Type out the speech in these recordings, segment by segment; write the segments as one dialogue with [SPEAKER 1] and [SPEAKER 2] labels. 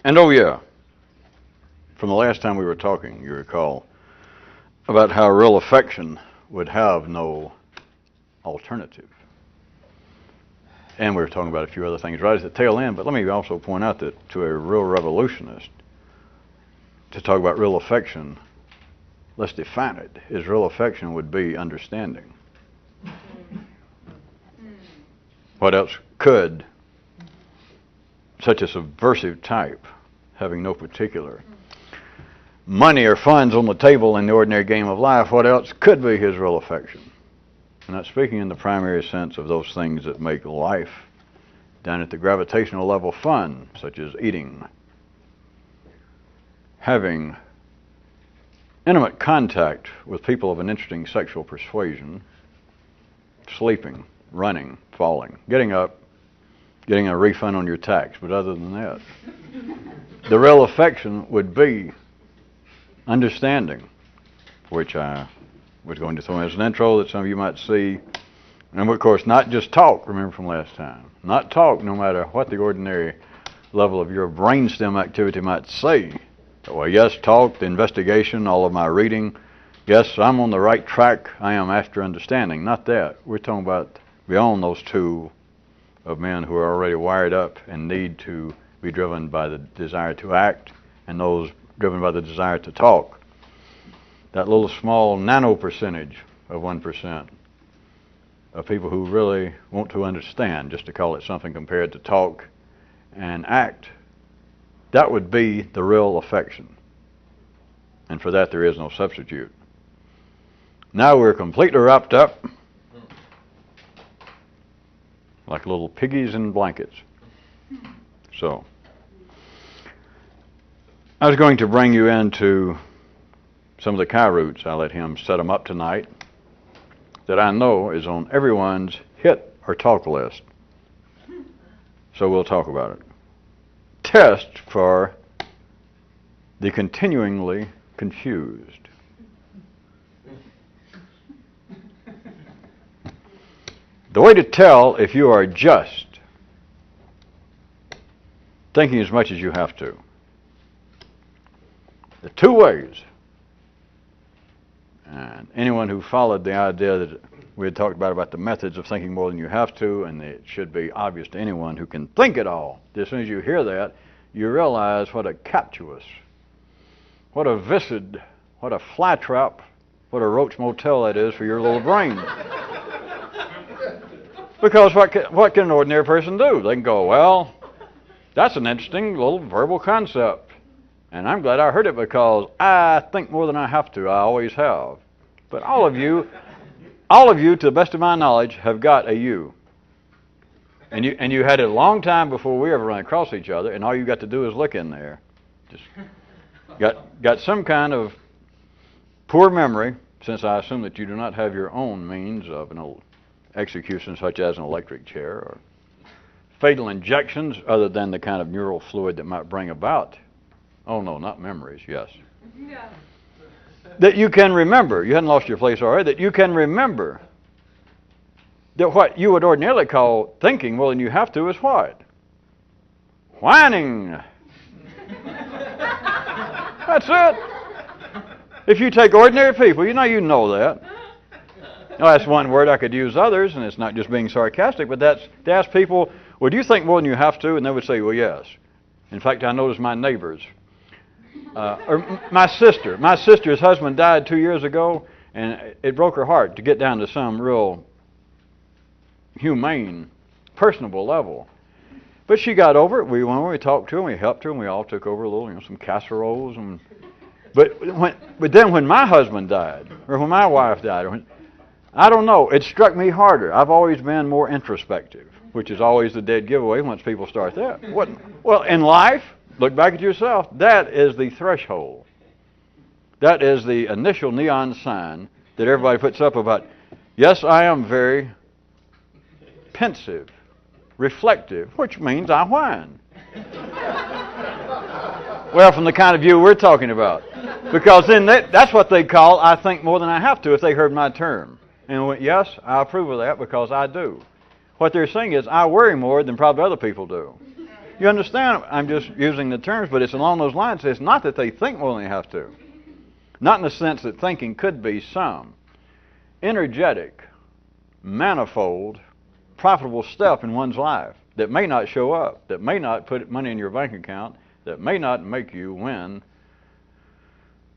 [SPEAKER 1] And oh yeah, from the last time we were talking, you recall, about how real affection would have no alternative. And we were talking about a few other things right at the tail end, but let me also point out that to a real revolutionist, to talk about real affection, let's define it. His real affection would be understanding. What else could such a subversive type, having no particular money or funds on the table in the ordinary game of life, what else could be his real affection? I'm not speaking in the primary sense of those things that make life down at the gravitational level fun, such as eating, having intimate contact with people of an interesting sexual persuasion, sleeping, running, falling, getting up, getting a refund on your tax. But other than that, the real affection would be understanding, which I was going to throw in as an intro that some of you might see. And of course, not just talk, remember from last time. Not talk, no matter what the ordinary level of your brainstem activity might say. Well, yes, talk, the investigation, all of my reading. Yes, I'm on the right track. I am after understanding. Not that. We're talking about beyond those two of men who are already wired up and need to be driven by the desire to act, and those driven by the desire to talk. That little small nano percentage of 1% of people who really want to understand, just to call it something compared to talk and act, that would be the real affection. And for that there is no substitute. Now we're completely wrapped up like little piggies in blankets. So, I was going to bring you into some of the Kyroots. I let him set them up tonight that I know is on everyone's hit or talk list. So we'll talk about it. Test for the continuingly confused. The way to tell if you are just thinking as much as you have to. The two ways. And anyone who followed the idea that we had talked about the methods of thinking more than you have to, and it should be obvious to anyone who can think at all. As soon as you hear that, you realize what a captious, what a viscid, what a flytrap, what a roach motel that is for your little brain. Because what can an ordinary person do? They can go, well, that's an interesting little verbal concept. And I'm glad I heard it because I think more than I have to. I always have. But all of you, to the best of my knowledge, have got a you. And you had it a long time before we ever ran across each other, and all you got to do is look in there. Just got some kind of poor memory, since I assume that you do not have your own means of an execution such as an electric chair or fatal injections other than the kind of neural fluid that might bring about. Oh no, not memories, yes. Yeah. That you can remember. You hadn't lost your place already. That you can remember that what you would ordinarily call thinking more than you have to is what? Whining. That's it. If you take ordinary people, you know that. Now, that's one word I could use others, and it's not just being sarcastic, but that's to ask people, well, do you think more than you have to? And they would say, well, yes. In fact, I noticed my neighbors. Or my sister's husband died 2 years ago, and it broke her heart to get down to some real humane, personable level. But she got over it. We went over, we talked to him, we helped her, and we all took over a little, some casseroles. But then when my husband died, or when my wife died, I don't know, it struck me harder. I've always been more introspective, which is always the dead giveaway once people start that. Well, in life, look back at yourself. That is the threshold. That is the initial neon sign that everybody puts up about, yes, I am very pensive, reflective, which means I whine. Well, from the kind of view we're talking about. Because then that's what they call, I think more than I have to, if they heard my term. And went, yes, I approve of that because I do. What they're saying is, I worry more than probably other people do. You understand? I'm just using the terms, but it's along those lines. It's not that they think more than they have to. Not in the sense that thinking could be some energetic, manifold, profitable step in one's life that may not show up, that may not put money in your bank account, that may not make you win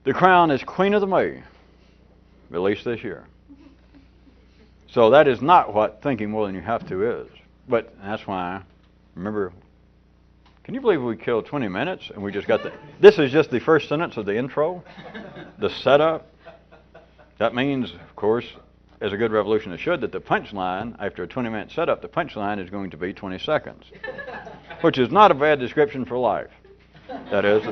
[SPEAKER 1] the crown as Queen of the May, at least this year. So that is not what thinking more than you have to is. But that's why, remember, can you believe we killed 20 minutes and we just got this is just the first sentence of the intro, the setup. That means, of course, as a good revolutionist should, that the punchline, after a 20-minute setup, the punchline is going to be 20 seconds, which is not a bad description for life. That is,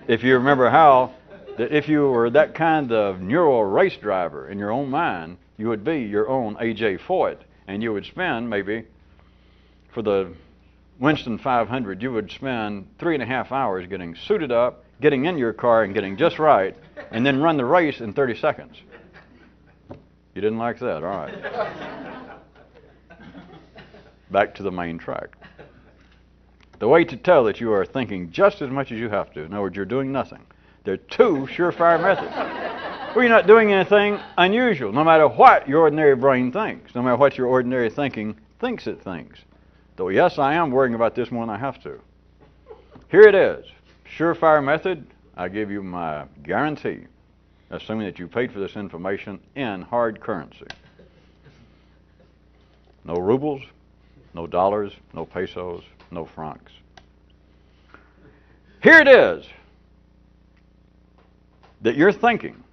[SPEAKER 1] if you remember how, that if you were that kind of neural race driver in your own mind, you would be your own A.J. Foyt, and you would spend maybe, for the Winston 500, you would spend 3.5 hours getting suited up, getting in your car and getting just right, and then run the race in 30 seconds. You didn't like that? All right. Back to the main track. The way to tell that you are thinking just as much as you have to, in other words, you're doing nothing. There are two surefire methods. Well, you're not doing anything unusual, no matter what your ordinary brain thinks, no matter what your ordinary thinking thinks it thinks. Though, yes, I am worrying about this more than I have to. Here it is. Surefire method, I give you my guarantee, assuming that you paid for this information in hard currency. No rubles, no dollars, no pesos, no francs. Here it is that you're thinking,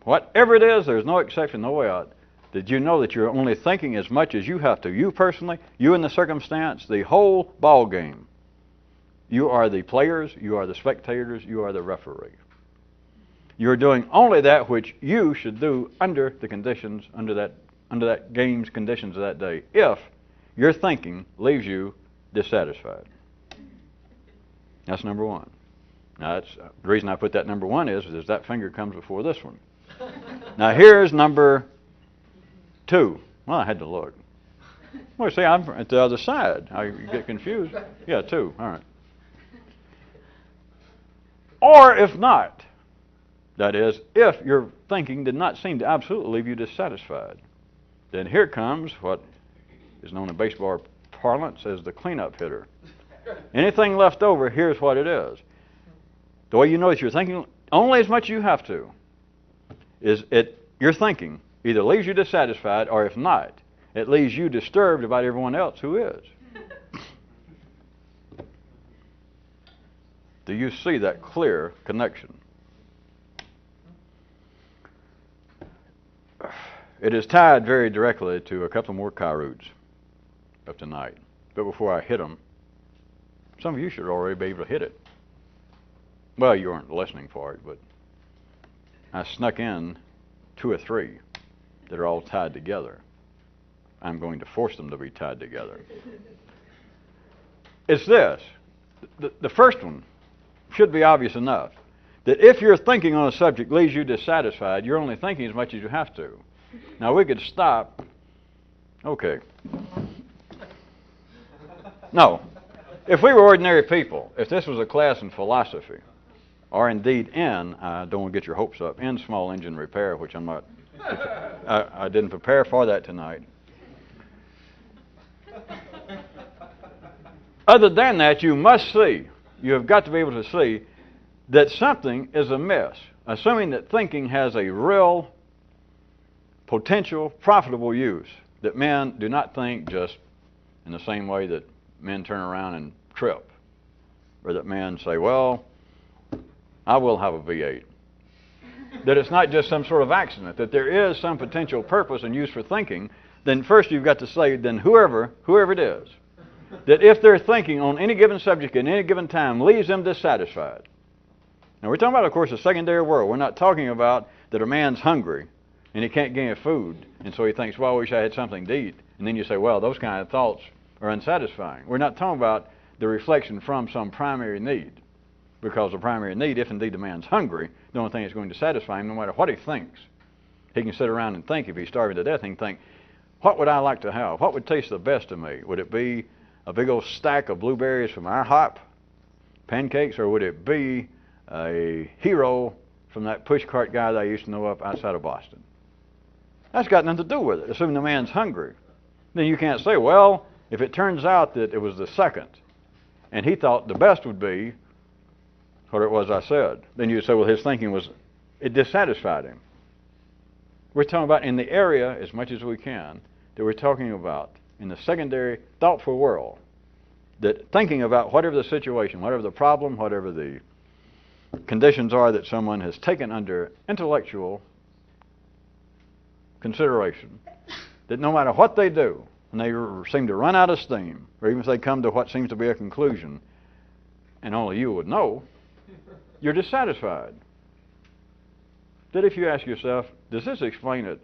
[SPEAKER 1] whatever it is, there's no exception, no way out. Did you know that you're only thinking as much as you have to? You personally, you in the circumstance, the whole ball game. You are the players, you are the spectators, you are the referee. You're doing only that which you should do under the conditions, under that game's conditions of that day, if your thinking leaves you dissatisfied. That's number one. Now, that's, the reason I put that number one is that finger comes before this one. Now, here's number two. Well, I had to look. Well, see, I'm at the other side. I get confused. Yeah, two. All right. Or if not, that is, if your thinking did not seem to absolutely leave you dissatisfied, then here comes what is known in baseball parlance as the cleanup hitter. Anything left over, here's what it is. The way you know that you're thinking only as much as you have to is your thinking either leaves you dissatisfied, or if not, it leaves you disturbed about everyone else who is. Do you see that clear connection? It is tied very directly to a couple more Kyroots of tonight. But before I hit them, some of you should already be able to hit it. Well, you weren't listening for it, but I snuck in 2 or 3 that are all tied together. I'm going to force them to be tied together. It's this. The first one should be obvious enough, that if your thinking on a subject leaves you dissatisfied, you're only thinking as much as you have to. Now, we could stop. Okay. No. If we were ordinary people, if this was a class in philosophy, or indeed in, I don't want to get your hopes up, in small engine repair, which I'm not, I didn't prepare for that tonight. Other than that, you must see, you have got to be able to see that something is amiss, assuming that thinking has a real potential, profitable use, that men do not think just in the same way that men turn around and trip, or that men say, well, I will have a V8. That it's not just some sort of accident, that there is some potential purpose and use for thinking. Then first you've got to say, then whoever it is, that if their thinking on any given subject at any given time leaves them dissatisfied. Now we're talking about, of course, a secondary world. We're not talking about that a man's hungry and he can't get any food, and so he thinks, well, I wish I had something to eat. And then you say, well, those kind of thoughts are unsatisfying. We're not talking about the reflection from some primary need, because the primary need, if indeed the man's hungry, the only thing that's going to satisfy him, no matter what he thinks, he can sit around and think. If he's starving to death, he can think, what would I like to have? What would taste the best to me? Would it be a big old stack of blueberries from our hop pancakes, or would it be a hero from that pushcart guy that I used to know up outside of Boston? That's got nothing to do with it. Assuming the man's hungry. Then you can't say, well, if it turns out that it was the second, and he thought the best would be what it was I said, then you'd say, well, his thinking was, it dissatisfied him. We're talking about in the area, as much as we can, that we're talking about in the secondary, thoughtful world, that thinking about whatever the situation, whatever the problem, whatever the conditions are that someone has taken under intellectual consideration, that no matter what they do, and they seem to run out of steam, or even if they come to what seems to be a conclusion, and only you would know, you're dissatisfied. That if you ask yourself, does this explain it?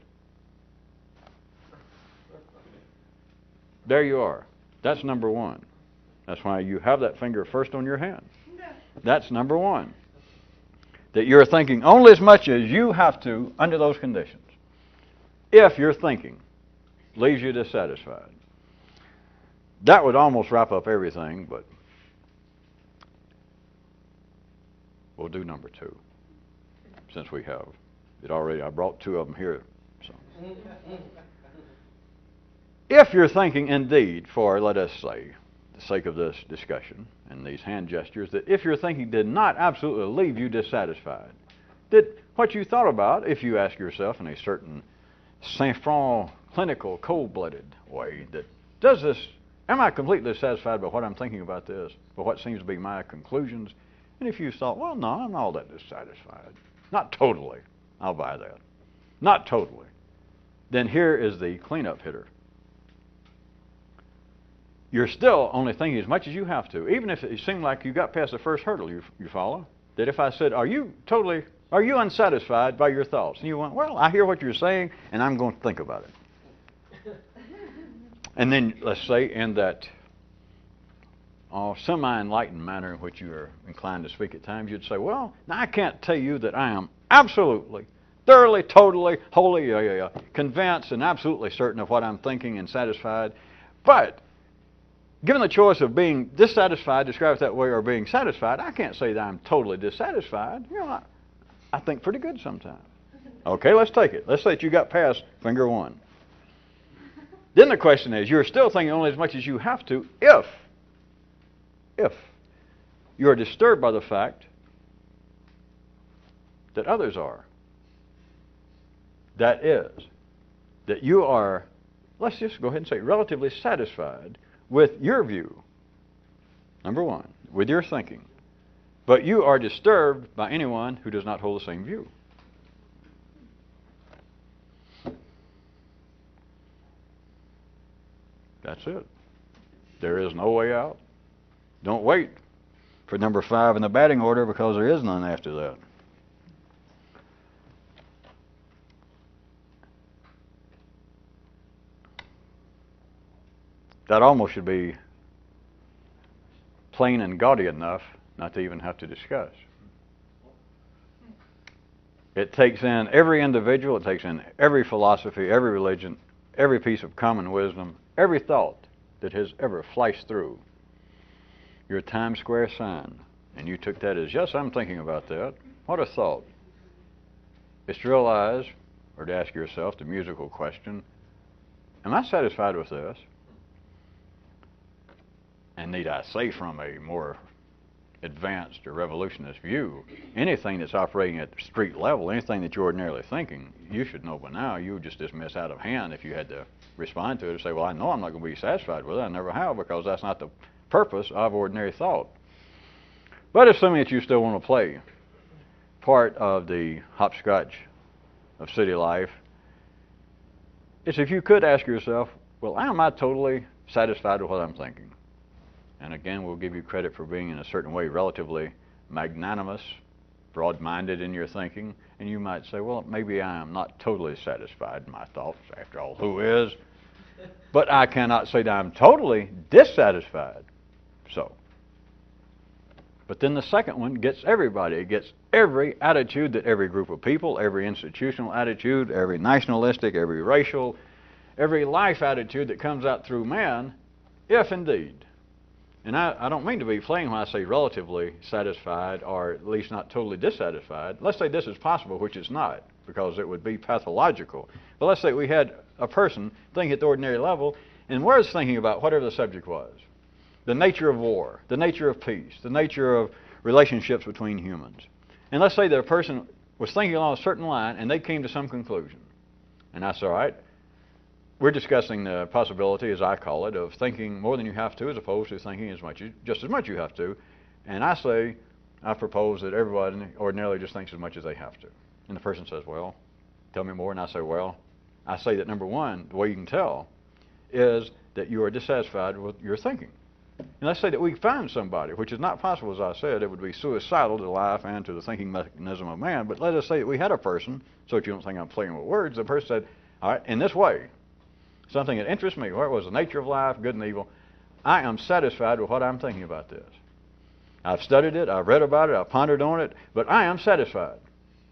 [SPEAKER 1] There you are. That's number one. That's why you have that finger first on your hand. That's number one. That you're thinking only as much as you have to under those conditions. If your thinking leaves you dissatisfied. That would almost wrap up everything, but we'll do number two, since we have it already. I brought two of them here. So. If you're thinking indeed, for, let us say, the sake of this discussion and these hand gestures, that if your thinking did not absolutely leave you dissatisfied, that what you thought about, if you ask yourself in a certain sang-froid, clinical, cold-blooded way, that does this, am I completely satisfied by what I'm thinking about this, by what seems to be my conclusions? And if you thought, well, no, I'm not all that dissatisfied. Not totally. I'll buy that. Not totally. Then here is the cleanup hitter. You're still only thinking as much as you have to, even if it seemed like you got past the first hurdle, you follow? That if I said, are you unsatisfied by your thoughts? And you went, well, I hear what you're saying, and I'm going to think about it. And then, let's say, in that semi-enlightened manner in which you are inclined to speak at times, you'd say, well, now I can't tell you that I am absolutely, thoroughly, totally, wholly convinced and absolutely certain of what I'm thinking and satisfied. But given the choice of being dissatisfied, described that way, or being satisfied, I can't say that I'm totally dissatisfied. You know, I think pretty good sometimes. Okay, let's take it. Let's say that you got past finger one. Then the question is, you're still thinking only as much as you have to if you're disturbed by the fact that others are. That is, that you are, let's just go ahead and say, relatively satisfied with your view, number one, with your thinking. But you are disturbed by anyone who does not hold the same view. That's it. There is no way out. Don't wait for number 5 in the batting order, because there is none after that. That almost should be plain and gaudy enough not to even have to discuss. It takes in every individual, it takes in every philosophy, every religion, every piece of common wisdom, every thought that has ever flashed through your Times Square sign. And you took that as, yes, I'm thinking about that. What a thought. It's to realize, or to ask yourself the musical question, am I satisfied with this? And need I say, from a more advanced or revolutionist view, anything that's operating at the street level, anything that you're ordinarily thinking, you should know by now, you would just dismiss out of hand if you had to respond to it and say, well, I know I'm not going to be satisfied with it. I never have, because that's not the purpose of ordinary thought. But assuming that you still want to play part of the hopscotch of city life, it's if you could ask yourself, well, am I totally satisfied with what I'm thinking? And again, we'll give you credit for being in a certain way relatively magnanimous, broad-minded in your thinking. And you might say, well, maybe I am not totally satisfied in my thoughts. After all, who is? But I cannot say that I'm totally dissatisfied. So. But then the second one gets everybody. It gets every attitude that every group of people, every institutional attitude, every nationalistic, every racial, every life attitude that comes out through man, if indeed And I don't mean to be fleeing when I say relatively satisfied or at least not totally dissatisfied. Let's say this is possible, which it's not, because it would be pathological. But let's say we had a person thinking at the ordinary level and was thinking about whatever the subject was. The nature of war, the nature of peace, the nature of relationships between humans. And let's say that a person was thinking along a certain line and they came to some conclusion. And I said, all right, we're discussing the possibility, as I call it, of thinking more than you have to as opposed to thinking just as much you have to. And I propose that everybody ordinarily just thinks as much as they have to. And the person says, well, tell me more. And I say that number one, the way you can tell is that you are dissatisfied with your thinking. And let's say that we find somebody, which is not possible, as I said, it would be suicidal to life and to the thinking mechanism of man. But let us say that we had a person, so that you don't think I'm playing with words, the person said, all right, in this way, something that interests me, where it was the nature of life, good and evil, I am satisfied with what I'm thinking about this. I've studied it, I've read about it, I've pondered on it, but I am satisfied.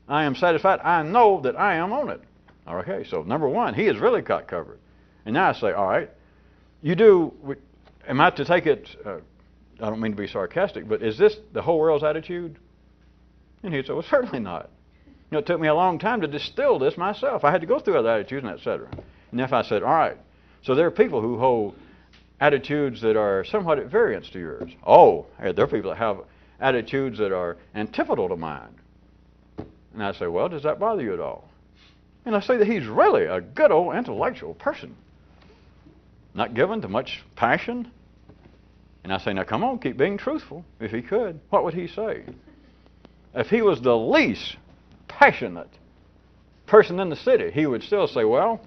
[SPEAKER 1] I am satisfied. I know that I am on it. Okay, so number one, he has really got covered. And now I say, all right, am I to take it, I don't mean to be sarcastic, but is this the whole world's attitude? And he'd say, well, certainly not. It took me a long time to distill this myself. I had to go through other attitudes and et cetera. And if I said, all right, so there are people who hold attitudes that are somewhat at variance to yours. Oh, there are people that have attitudes that are antipodal to mine. And I say, well, does that bother you at all? And I say that he's really a good old intellectual person, not given to much passion. And I say, now come on, keep being truthful. If he could, what would he say? If he was the least passionate person in the city, he would still say, well,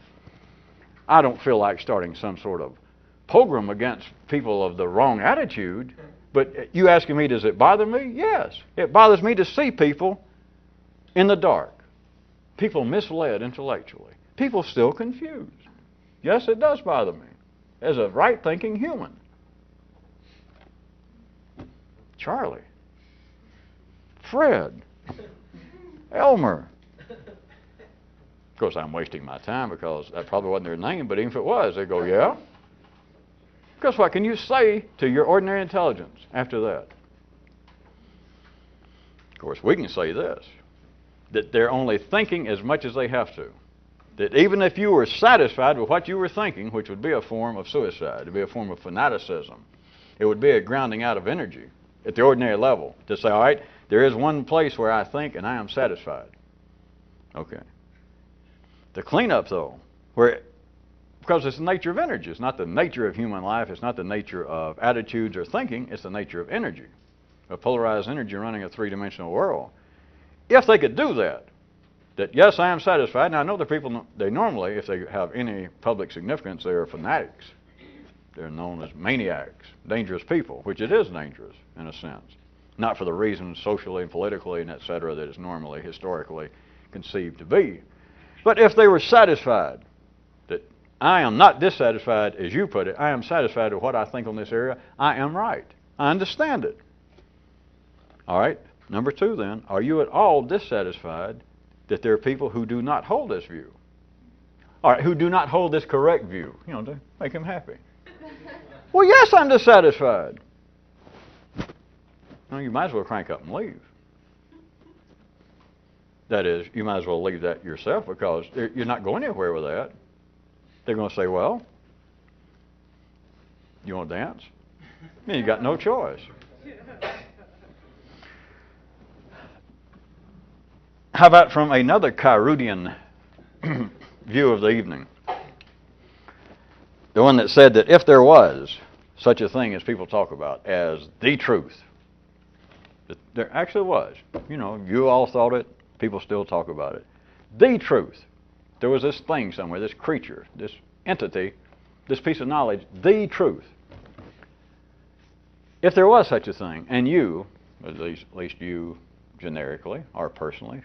[SPEAKER 1] I don't feel like starting some sort of pogrom against people of the wrong attitude. But you asking me, does it bother me? Yes. It bothers me to see people in the dark. People misled intellectually. People still confused. Yes, it does bother me as a right-thinking human. Charlie. Fred. Elmer. Of course, I'm wasting my time because that probably wasn't their name, but even if it was, they go, yeah. Because what can you say to your ordinary intelligence after that? Of course, we can say this, that they're only thinking as much as they have to. That even if you were satisfied with what you were thinking, which would be a form of suicide, it would be a form of fanaticism, it would be a grounding out of energy at the ordinary level to say, all right, there is one place where I think and I am satisfied. Okay. The cleanup, though, because it's the nature of energy. It's not the nature of human life. It's not the nature of attitudes or thinking. It's the nature of energy, of polarized energy running a three-dimensional world. If they could do that yes, I am satisfied. Now, I know the people, they normally, if they have any public significance, they are fanatics. They're known as maniacs, dangerous people, which it is dangerous in a sense. Not for the reasons socially and politically and et cetera that it's normally, historically conceived to be. But if they were satisfied that I am not dissatisfied, as you put it, I am satisfied with what I think on this area, I am right. I understand it. All right, number two then, are you at all dissatisfied that there are people who do not hold this view? All right, who do not hold this correct view, to make them happy. Well, yes, I'm dissatisfied. Well, you might as well crank up and leave. That is, you might as well leave that yourself because you're not going anywhere with that. They're going to say, well, you want to dance? And you got no choice. How about from another Kyrootian view of the evening? The one that said that if there was such a thing as people talk about as the truth, that there actually was. You all thought it. People still talk about it. The truth. There was this thing somewhere, this creature, this entity, this piece of knowledge, the truth. If there was such a thing, and you, at least you generically or personally,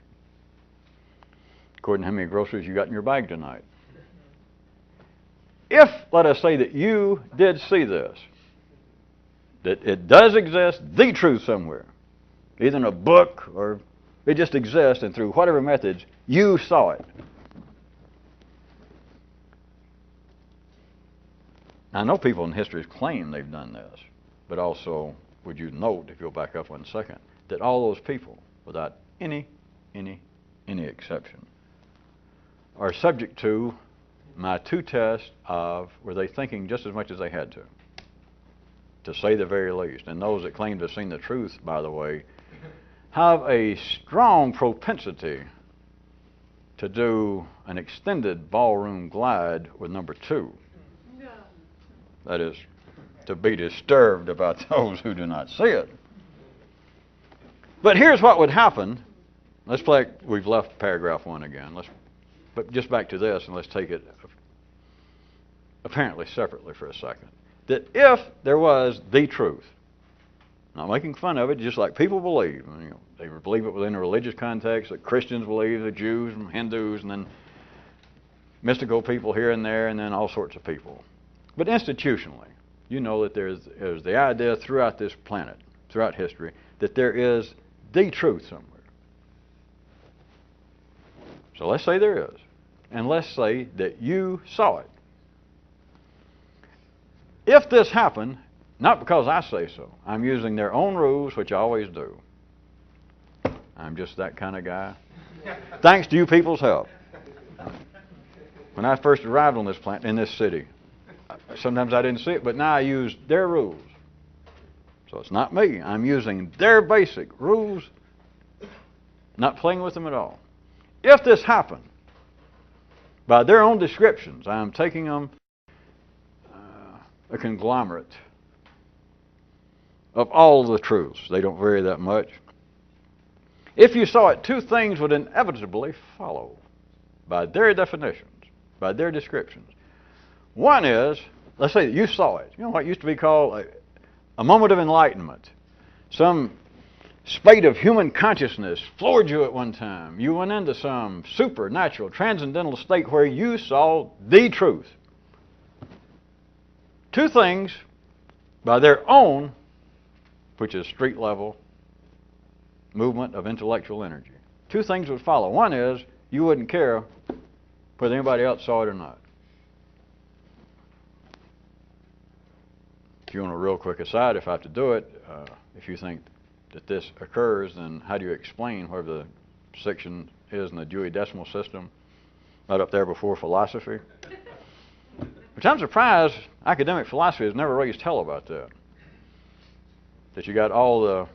[SPEAKER 1] according to how many groceries you got in your bag tonight, if, let us say that you did see this, that it does exist, the truth somewhere, either in a book or it just exists, and through whatever methods, you saw it. I know people in history claim they've done this, But also, would you note, if you'll back up 1 second, that all those people, without any exception, are subject to my 2 tests of were they thinking just as much as they had to say the very least. And those that claim to have seen the truth, by the way, have a strong propensity to do an extended ballroom glide with number 2. No. That is, to be disturbed about those who do not see it. But here's what would happen. Let's play, we've left paragraph 1 again. But just back to this, and let's take it apparently separately for a second. That if there was the truth, not making fun of it, just like people believe, they believe it within a religious context, that Christians believe, the Jews and Hindus, and then mystical people here and there, and then all sorts of people. But institutionally, you know that there's the idea throughout this planet, throughout history, that there is the truth somewhere. So let's say there is. And let's say that you saw it. If this happened, not because I say so, I'm using their own rules, which I always do. I'm just that kind of guy. Thanks to you people's help. When I first arrived on this planet, in this city, sometimes I didn't see it, but now I use their rules. So it's not me. I'm using their basic rules, not playing with them at all. If this happened, by their own descriptions, I'm taking them a conglomerate of all the truths. They don't vary that much. If you saw it, 2 things would inevitably follow by their definitions, by their descriptions. One is, let's say that you saw it. You know what used to be called a moment of enlightenment. Some spate of human consciousness floored you at one time. You went into some supernatural, transcendental state where you saw the truth. 2 things by their own, which is street level movement of intellectual energy. 2 things would follow. One is you wouldn't care whether anybody else saw it or not. If you want a real quick aside, if I have to do it, if you think that this occurs, then how do you explain where the section is in the Dewey Decimal System, right up there before philosophy? Which I'm surprised academic philosophy has never raised hell about that. That you got all the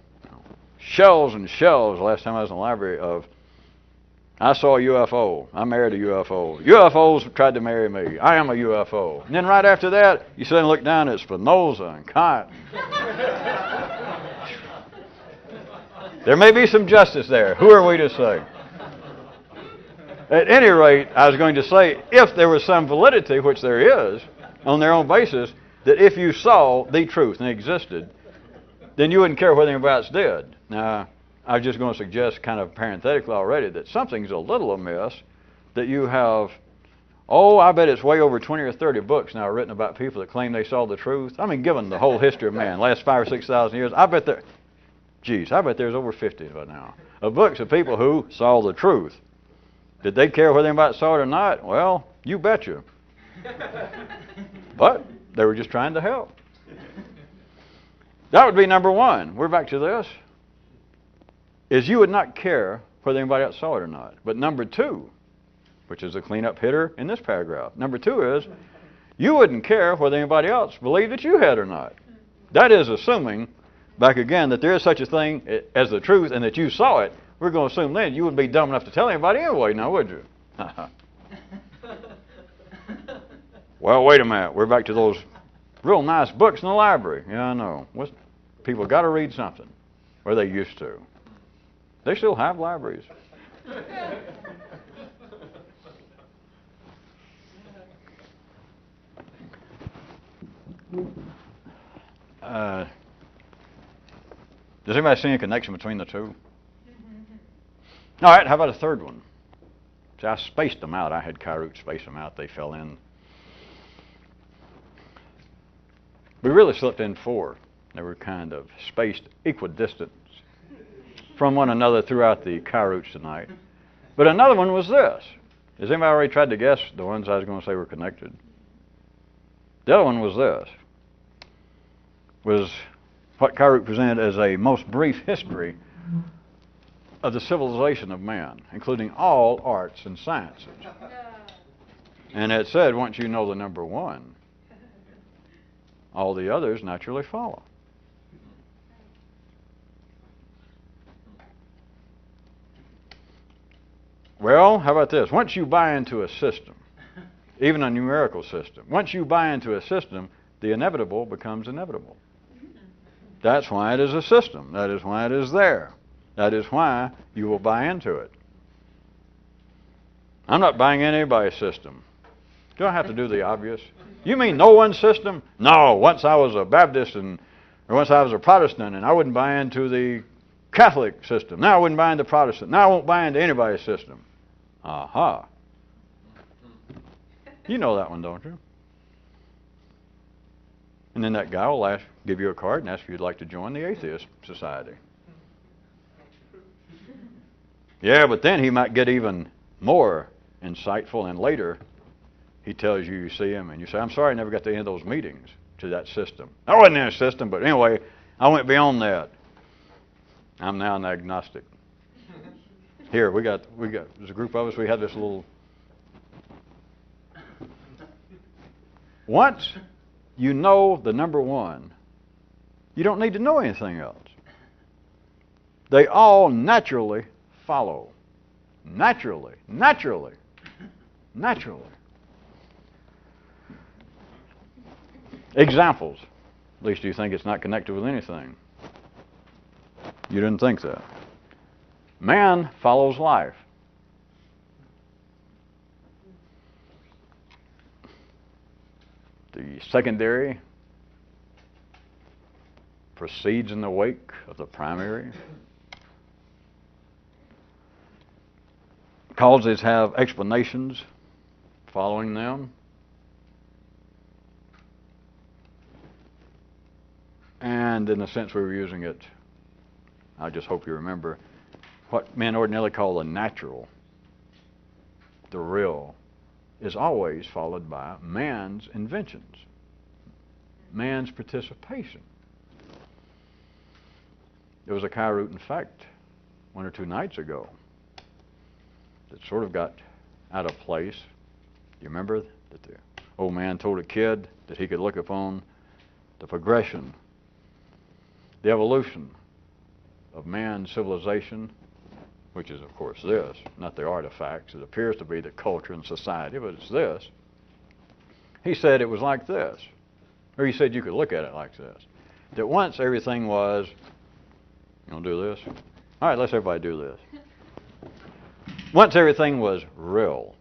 [SPEAKER 1] shelves and shelves, the last time I was in the library, of I saw a UFO, I married a UFO, UFOs tried to marry me, I am a UFO. And then right after that, you suddenly look down at Spinoza and Kant. There may be some justice there. Who are we to say? At any rate, I was going to say, if there was some validity, which there is, on their own basis, that if you saw the truth and it existed, then you wouldn't care whether anybody else did. Now, I was just going to suggest kind of parenthetically already that something's a little amiss, that you have, I bet it's way over 20 or 30 books now written about people that claim they saw the truth. I mean, given the whole history of man, last 5,000 or 6,000 years, I bet there's over 50 by now, of books of people who saw the truth. Did they care whether anybody saw it or not? Well, you betcha. But they were just trying to help. That would be number 1. We're back to this. Is you would not care whether anybody else saw it or not. But number 2, which is a cleanup hitter in this paragraph. Number 2 is you wouldn't care whether anybody else believed that you had or not. That is assuming, back again, that there is such a thing as the truth and that you saw it. We're going to assume then you wouldn't be dumb enough to tell anybody anyway, now would you? Well, wait a minute. We're back to those real nice books in the library. Yeah, I know. People got to read something, or they used to. They still have libraries. Does anybody see a connection between the 2? All right, how about a third one? See, I spaced them out. I had Kyroots space them out. They fell in. We really slipped in 4. They were kind of spaced equidistant from one another throughout the Kyroots tonight. But another one was this. Has anybody already tried to guess the ones I was going to say were connected? The other one was this. Was what Kyroots presented as a most brief history of the civilization of man, including all arts and sciences. And it said, once you know the number one, all the others naturally follow. Well, how about this? Once you buy into a system, even a numerical system, once you buy into a system, the inevitable becomes inevitable. That's why it is a system. That is why it is there. That is why you will buy into it. I'm not buying into anybody's system. Do I have to do the obvious? You mean no one's system? No. Once I was a Baptist or once I was a Protestant, and I wouldn't buy into the Catholic system. Now I wouldn't buy into Protestant. Now I won't buy into anybody's system. Aha. You know that one, don't you? And then that guy will give you a card and ask if you'd like to join the Atheist Society. Yeah, but then he might get even more insightful, and later he tells you see him and you say, I'm sorry I never got to any of those meetings to that system. I wasn't in a system, but anyway, I went beyond that. I'm now an agnostic. Here, there's a group of us, we had this little... Once you know the number one, you don't need to know anything else. They all naturally follow. Naturally. Examples. At least you think it's not connected with anything. You didn't think that. Man follows life. The secondary proceeds in the wake of the primary. Causes have explanations following them. And in the sense we were using it, I just hope you remember, what men ordinarily call the natural, the real, is always followed by man's inventions, man's participation. There was a Kyroot, in fact, 1 or 2 nights ago that sort of got out of place. Do you remember that the old man told a kid that he could look upon the progression, the evolution of man's civilization, which is, of course, this, not the artifacts. It appears to be the culture and society, but it's this. He said it was like this. Or he said you could look at it like this. That once everything was, you want to do this? All right, let's everybody do this. Once everything was real.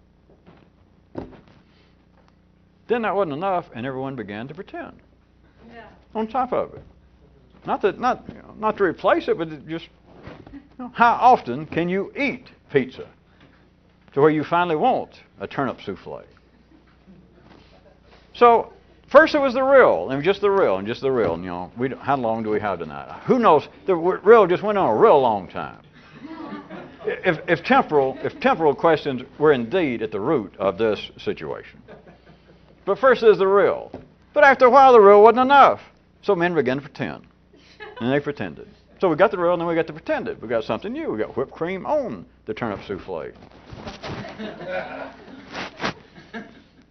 [SPEAKER 1] Then that wasn't enough, and everyone began to pretend. Yeah. On top of it. Not to replace it, but just, how often can you eat pizza to where you finally want a turnip souffle? So first it was the real, and just the real, and just the real. And, how long do we have tonight? Who knows? The real just went on a real long time. If temporal questions were indeed at the root of this situation. But first there's the real. But after a while the real wasn't enough. So men began to pretend. And they pretended. So we got the real, and then we got the pretended. We got something new. We got whipped cream on the turnip souffle.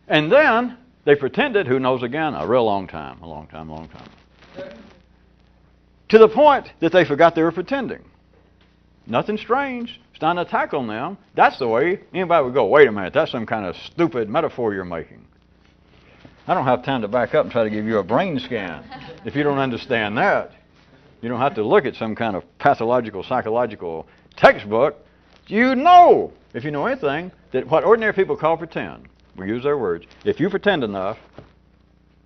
[SPEAKER 1] And then they pretended, who knows again, a real long time. To the point that they forgot they were pretending. Nothing strange. It's not an attack on them. That's the way anybody would go, wait a minute, that's some kind of stupid metaphor you're making. I don't have time to back up and try to give you a brain scan if you don't understand that. You don't have to look at some kind of pathological, psychological textbook. You know, if you know anything, that what ordinary people call pretend, we use their words, if you pretend enough,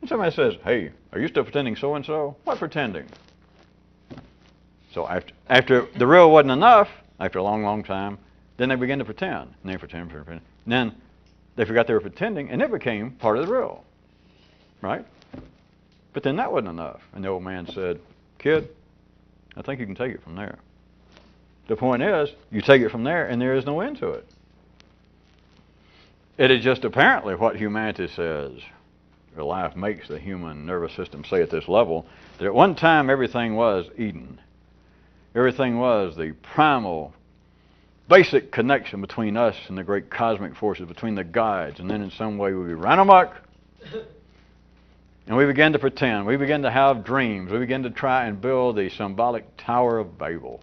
[SPEAKER 1] and somebody says, hey, are you still pretending so-and-so? What pretending? So after the real wasn't enough, after a long, long time, then they began to pretend. And they pretend. And then they forgot they were pretending, and it became part of the real. Right? But then that wasn't enough. And the old man said, kid, I think you can take it from there. The point is, you take it from there, and there is no end to it. It is just apparently what humanity says. or life makes the human nervous system say at this level, that at one time everything was Eden. Everything was the primal, basic connection between us and the great cosmic forces, between the gods, and then in some way we ran amok, and we began to pretend. We began to have dreams. We began to try and build the symbolic Tower of Babel.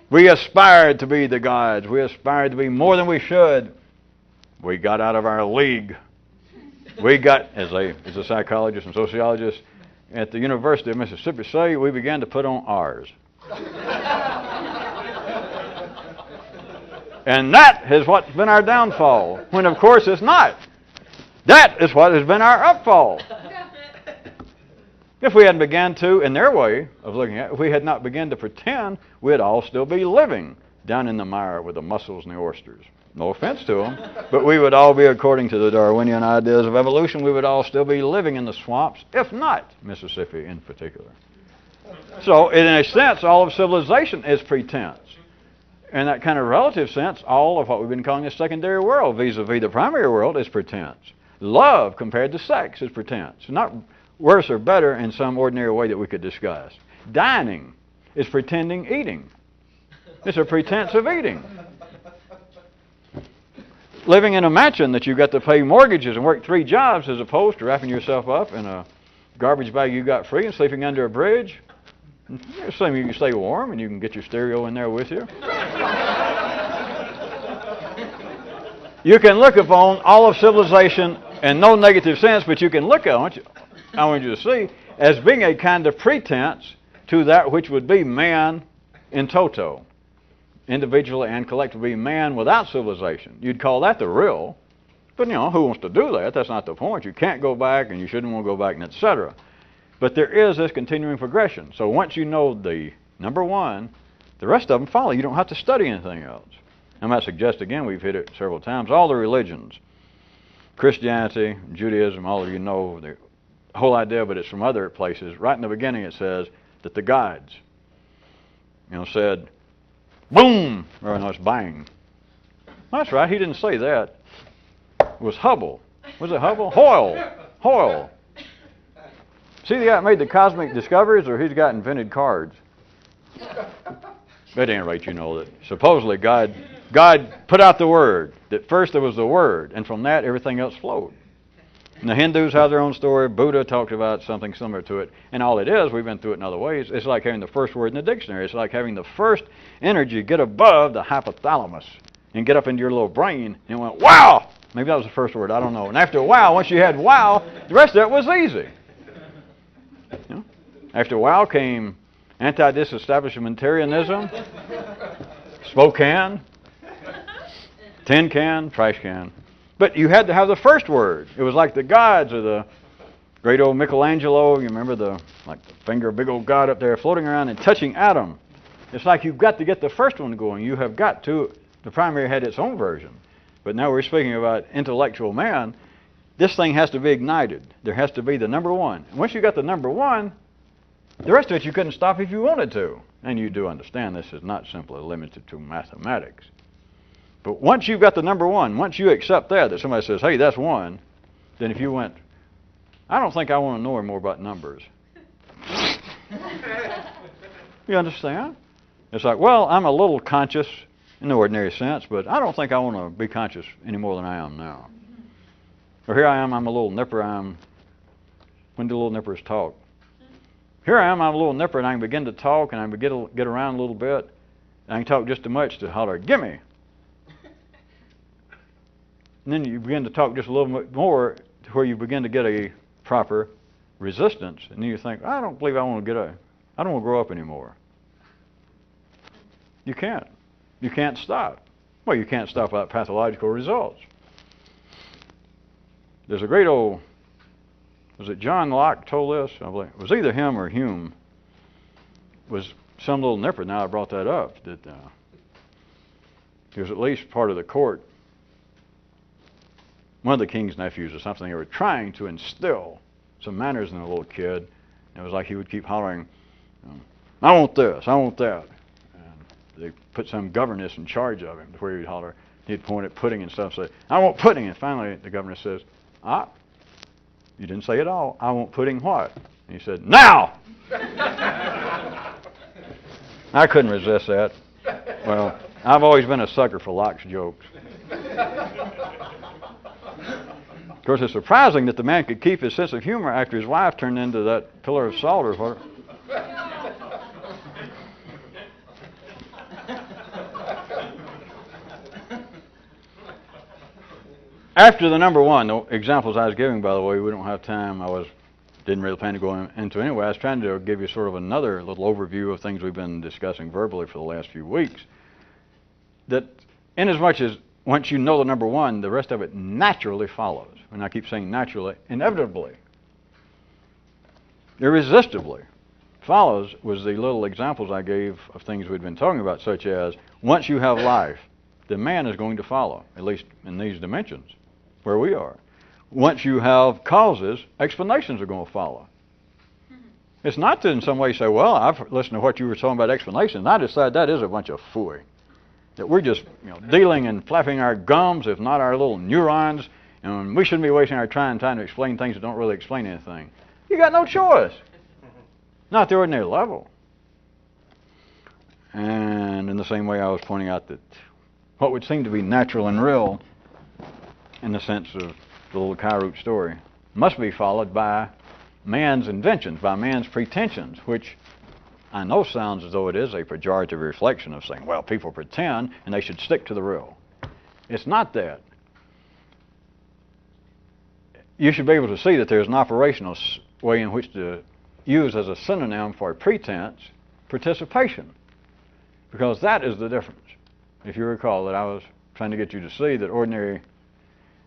[SPEAKER 1] We aspired to be the gods. We aspired to be more than we should. We got out of our league. We got, as a psychologist and sociologist at the University of Mississippi say, we began to put on ours. And that is what's been our downfall, when of course it's not. That is what has been our upfall. If we hadn't begun to, in their way of looking at it, if we had not begun to pretend, we'd all still be living down in the mire with the mussels and the oysters. No offense to them, but we would all be, according to the Darwinian ideas of evolution, we would all still be living in the swamps, if not Mississippi in particular. So, in a sense, all of civilization is pretense. In that kind of relative sense, all of what we've been calling the secondary world vis-a-vis the primary world is pretense. Love compared to sex is pretense. Not worse or better in some ordinary way that we could discuss. Dining is pretending eating. It's a pretense of eating. Living in a mansion that you've got to pay mortgages and work 3 jobs as opposed to wrapping yourself up in a garbage bag you got free and sleeping under a bridge. Same, you can stay warm and you can get your stereo in there with you. You can look upon all of civilization in no negative sense, but you can look at it, I want you to see, as being a kind of pretense to that which would be man in toto, individually and collectively, man without civilization. You'd call that the real, but who wants to do that? That's not the point. You can't go back and you shouldn't want to go back, and etc. But there is this continuing progression. So once you know the number one, the rest of them follow. You don't have to study anything else. I might suggest again, we've hit it several times, all the religions, Christianity, Judaism, all of you know the whole idea, but it's from other places. Right in the beginning it says that the gods, said, boom, or no, it's bang. That's right, he didn't say that. It was Hubble. Was it Hubble? Hoyle. See the guy that made the cosmic discoveries, or he's got invented cards? At any rate, you know that supposedly God put out the Word. That first there was the Word, and from that everything else flowed. And the Hindus have their own story. Buddha talked about something similar to it. And all it is, we've been through it in other ways, it's like having the first word in the dictionary. It's like having the first energy get above the hypothalamus and get up into your little brain, and it went, wow! Maybe that was the first word, I don't know. And after a while, once you had wow, the rest of it was easy. After a while came anti-disestablishmentarianism, smoke can, tin can, trash can. But you had to have the first word. It was like the gods or the great old Michelangelo. You remember the finger of big old God up there floating around and touching Adam. It's like you've got to get the first one going. You have got to. The primary had its own version. But now we're speaking about intellectual man. This thing has to be ignited. There has to be the number one. And once you got the number one, the rest of it you couldn't stop if you wanted to. And you do understand this is not simply limited to mathematics. But once you've got the number one, once you accept that somebody says, hey, that's one, then if you went, I don't think I want to know more about numbers. You understand? It's like, well, I'm a little conscious in the ordinary sense, but I don't think I want to be conscious any more than I am now. Or here I am, I'm a little nipper. When do little nippers talk? Here I am, I'm a little nipper, and I can begin to talk, and I can begin to get around a little bit. And I can talk just too much to holler, gimme. And then you begin to talk just a little bit more to where you begin to get a proper resistance. And then you think, I don't believe I don't want to grow up anymore. You can't. You can't stop. Well, you can't stop without pathological results. There's a great old, was it John Locke told this? I believe it was either him or Hume. It was some little nipper, now I brought that up, that he was at least part of the court. One of the king's nephews or something, they were trying to instill some manners in the little kid. And it was like he would keep hollering, I want this, I want that. And they put some governess in charge of him to where he'd holler, he'd point at pudding and stuff and say, I want pudding. And finally the governess says, You didn't say at all, I want pudding what? And he said, now! I couldn't resist that. Well, I've always been a sucker for Locke's jokes. Of course, it's surprising that the man could keep his sense of humor after his wife turned into that pillar of salt or whatever. After the number one, the examples I was giving, by the way, we don't have time. Didn't really plan to go into anyway. I was trying to give you sort of another little overview of things we've been discussing verbally for the last few weeks. That inasmuch as once you know the number one, the rest of it naturally follows. And I keep saying naturally, inevitably, irresistibly follows was the little examples I gave of things we'd been talking about, such as once you have life, the man is going to follow, at least in these dimensions where we are. Once you have causes, explanations are going to follow. It's not to in some way say, well, I've listened to what you were talking about explanations, and I decide that is a bunch of phooey. That we're just dealing and flapping our gums, if not our little neurons, and we shouldn't be wasting our time trying to explain things that don't really explain anything. You got no choice. Not at the ordinary level. And in the same way I was pointing out that what would seem to be natural and real in the sense of the little Kyroots story must be followed by man's inventions, by man's pretensions, which I know sounds as though it is a pejorative reflection of saying, well, people pretend and they should stick to the real. It's not that. You should be able to see that there's an operational way in which to use as a synonym for pretense participation, because that is the difference. If you recall that I was trying to get you to see that ordinary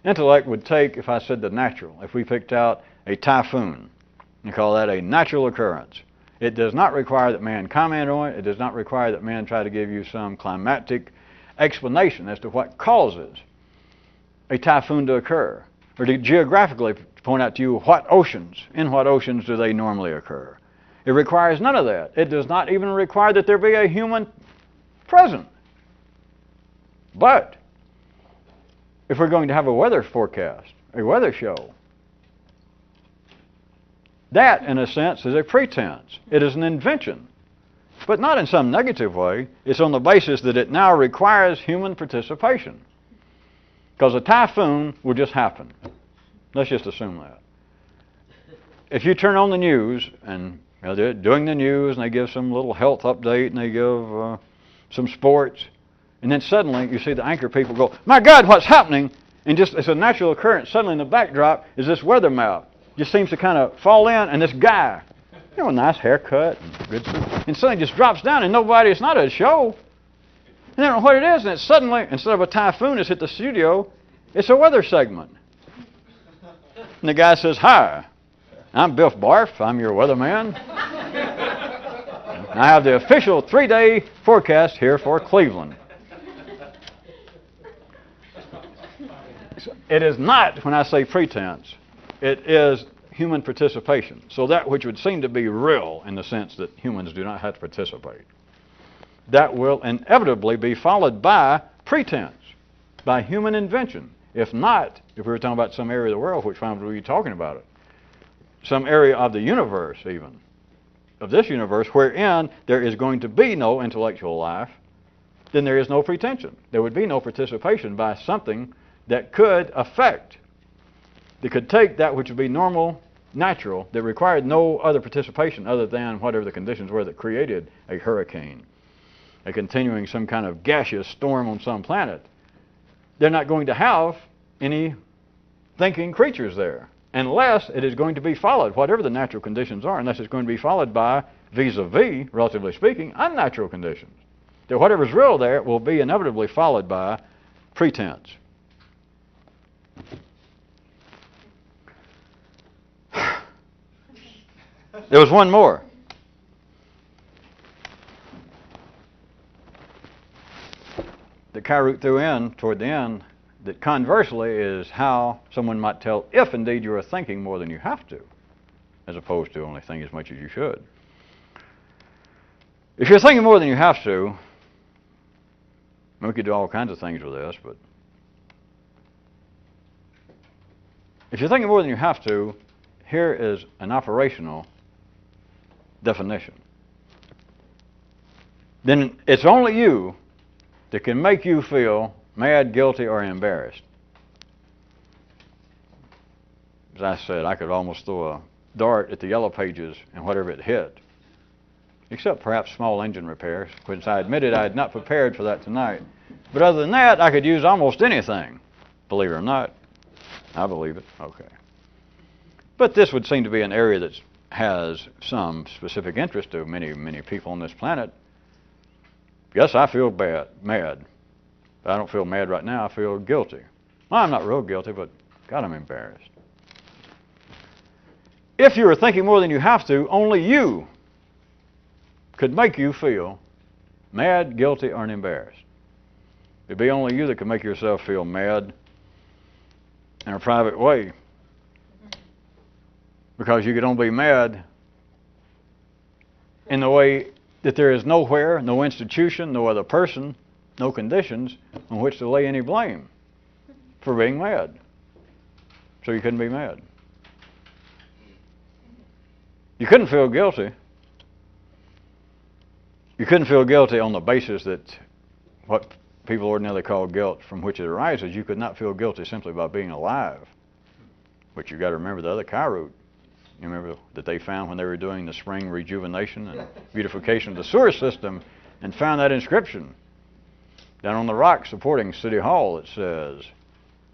[SPEAKER 1] intellect would take, if I said the natural, if we picked out a typhoon and call that a natural occurrence, it does not require that man comment on it. It does not require that man try to give you some climatic explanation as to what causes a typhoon to occur, or to geographically point out to you in what oceans do they normally occur. It requires none of that. It does not even require that there be a human present. But if we're going to have a weather forecast, a weather show, that, in a sense, is a pretense. It is an invention, but not in some negative way. It's on the basis that it now requires human participation, because a typhoon will just happen. Let's just assume that. If you turn on the news, and they're doing the news, and they give some little health update, and they give some sports, and then suddenly you see the anchor people go, my God, what's happening? And just it's a natural occurrence. Suddenly in the backdrop is this weather map. Just seems to kind of fall in, and this guy, a nice haircut, and good suit, and suddenly just drops down, and it's not a show. And they don't know what it is, and it's suddenly, instead of a typhoon that's hit the studio, it's a weather segment. And the guy says, hi, I'm Biff Barf, I'm your weatherman. I have the official 3-day forecast here for Cleveland. It is not, when I say pretense, it is human participation. So that which would seem to be real in the sense that humans do not have to participate, that will inevitably be followed by pretense, by human invention. If not, if we were talking about some area of the world, which one would we be talking about it? Some area of the universe even, of this universe, wherein there is going to be no intellectual life, then there is no pretension. There would be no participation by something that could affect, that could take that which would be normal, natural, that required no other participation other than whatever the conditions were that created a hurricane, a continuing some kind of gaseous storm on some planet. They're not going to have any thinking creatures there unless it is going to be followed, whatever the natural conditions are, unless it's going to be followed by, vis-a-vis, relatively speaking, unnatural conditions. That whatever's real there will be inevitably followed by pretense. There was one more. The Kyroot threw in toward the end, that conversely is how someone might tell if indeed you are thinking more than you have to, as opposed to only think as much as you should. If you're thinking more than you have to, we could do all kinds of things with this, but if you're thinking more than you have to, here is an operational definition. Then it's only you that can make you feel mad, guilty, or embarrassed. As I said, I could almost throw a dart at the yellow pages and whatever it hit, except perhaps small engine repairs, which I admitted I had not prepared for that tonight. But other than that, I could use almost anything. Believe it or not, I believe it. Okay. But this would seem to be an area that has some specific interest to many, many people on this planet. Yes, I feel mad. But I don't feel mad right now. I feel guilty. Well, I'm not real guilty, but God, I'm embarrassed. If you were thinking more than you have to, only you could make you feel mad, guilty, or embarrassed. It'd be only you that could make yourself feel mad in a private way. Because you could only be mad in the way that there is nowhere, no institution, no other person, no conditions on which to lay any blame for being mad. So you couldn't be mad. You couldn't feel guilty. You couldn't feel guilty on the basis that what people ordinarily call guilt from which it arises. You could not feel guilty simply by being alive. But you've got to remember the other Kyroot. You remember that they found when they were doing the spring rejuvenation and beautification of the sewer system and found that inscription down on the rock supporting City Hall. It says,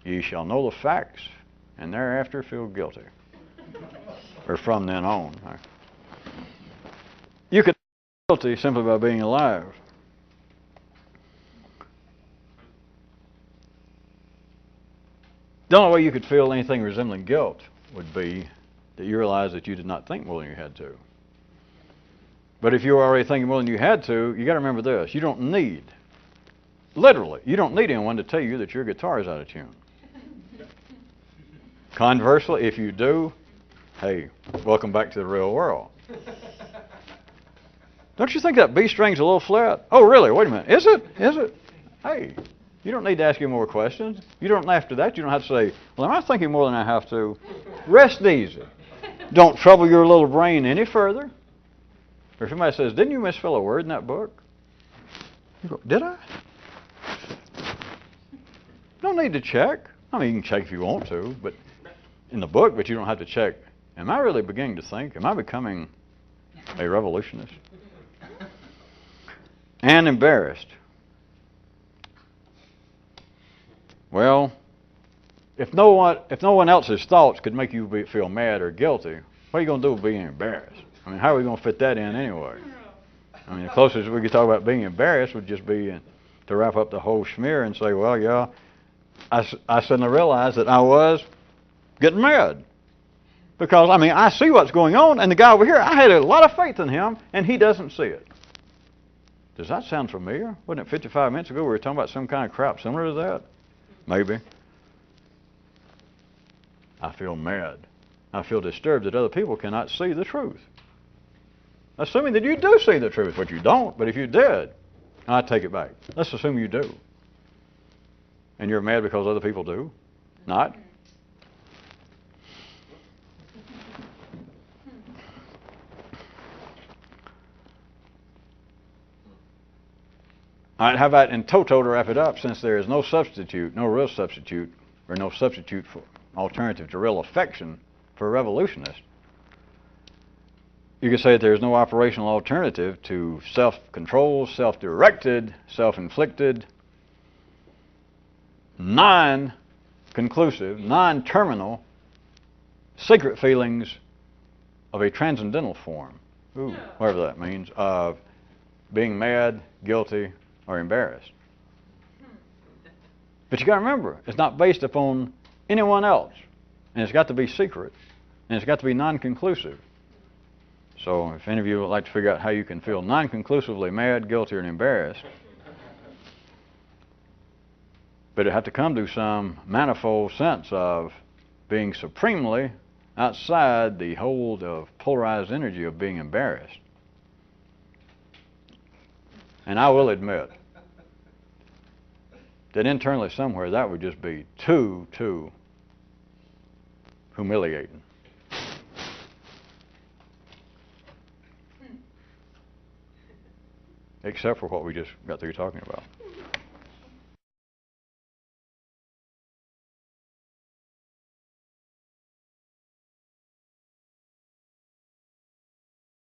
[SPEAKER 1] "Ye shall know the facts and thereafter feel guilty." Or from then on. You could feel guilty simply by being alive. The only way you could feel anything resembling guilt would be that you realize that you did not think more than you had to. But if you were already thinking more than you had to, you got to remember this. You don't need, literally, you don't need anyone to tell you that your guitar is out of tune. Conversely, if you do, hey, welcome back to the real world. Don't you think that B string's a little flat? Oh, really? Wait a minute. Is it? Is it? Hey, you don't need to ask you more questions. You don't, after that, you don't have to say, well, am I thinking more than I have to? Rest easy. Don't trouble your little brain any further. Or if somebody says, didn't you misspell a word in that book? You go, did I? Don't need to check. I mean, you can check if you want to, but in the book, but you don't have to check. Am I really beginning to think? Am I becoming a revolutionist? And embarrassed. Well, if no one else's thoughts could make you feel mad or guilty, what are you going to do with being embarrassed? I mean, how are we going to fit that in anyway? I mean, the closest we could talk about being embarrassed would just be to wrap up the whole schmear and say, well, yeah, I suddenly realized that I was getting mad. Because, I mean, I see what's going on, and the guy over here, I had a lot of faith in him, and he doesn't see it. Does that sound familiar? Wasn't it 55 minutes ago we were talking about some kind of crap similar to that? Maybe. I feel mad. I feel disturbed that other people cannot see the truth. Assuming that you do see the truth, which you don't, but if you did, I take it back. Let's assume you do. And you're mad because other people do? Not? All right, how about in toto to wrap it up, since there is no substitute, no real substitute, or no substitute for alternative to real affection for a revolutionist, you could say that there is no operational alternative to self-controlled, self-directed, self-inflicted, non-conclusive, non-terminal, secret feelings of a transcendental form, whatever that means, of being mad, guilty, or embarrassed. But you got to remember, it's not based upon anyone else, and it's got to be secret, and it's got to be non-conclusive. So if any of you would like to figure out how you can feel non-conclusively mad, guilty, or embarrassed, but it had to come to some manifold sense of being supremely outside the hold of polarized energy of being embarrassed. And I will admit that internally somewhere that would just be too humiliating. except for what we just got through talking about.